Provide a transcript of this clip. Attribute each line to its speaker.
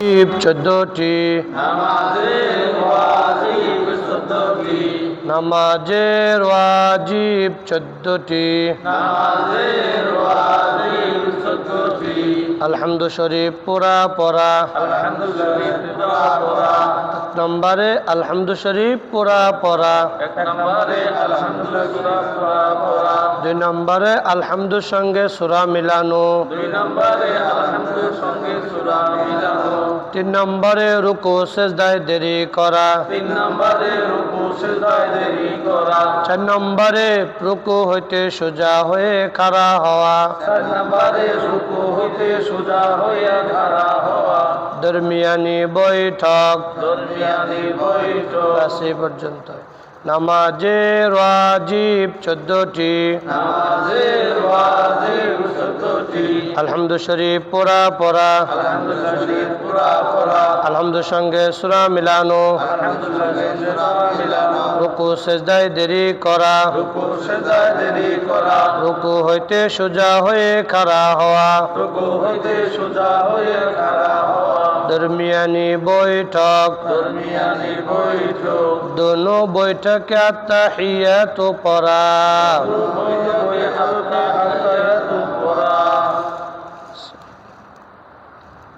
Speaker 1: 14টি নামাজের ওয়াজিব 14টি আলহামদু শরীফ পুরা পড়া এক নম্বরে আলহামদু শরীফ পুরা পড়া দুই নম্বরে আলহামদুর সঙ্গে সূরা মিলানো তিন নম্বরে রুকু সিজদায় দেরি করা চার নম্বরে রুকু হইতে সোজা হয়ে খাড়া হওয়া দরমিয়ানি বৈঠক এই পর্যন্ত নামাজের ওয়াজিব 14টি আলহামদু শরীফ পুরা পড়া আলহামদুর সঙ্গে সূরা মিলানো রুকু সিজদায় দেরি করা রুকু হইতে সোজা হয়ে খাড়া হওয়া দরমিয়ানি বৈঠক दोनों बैठक अत्तहियात पढ़ा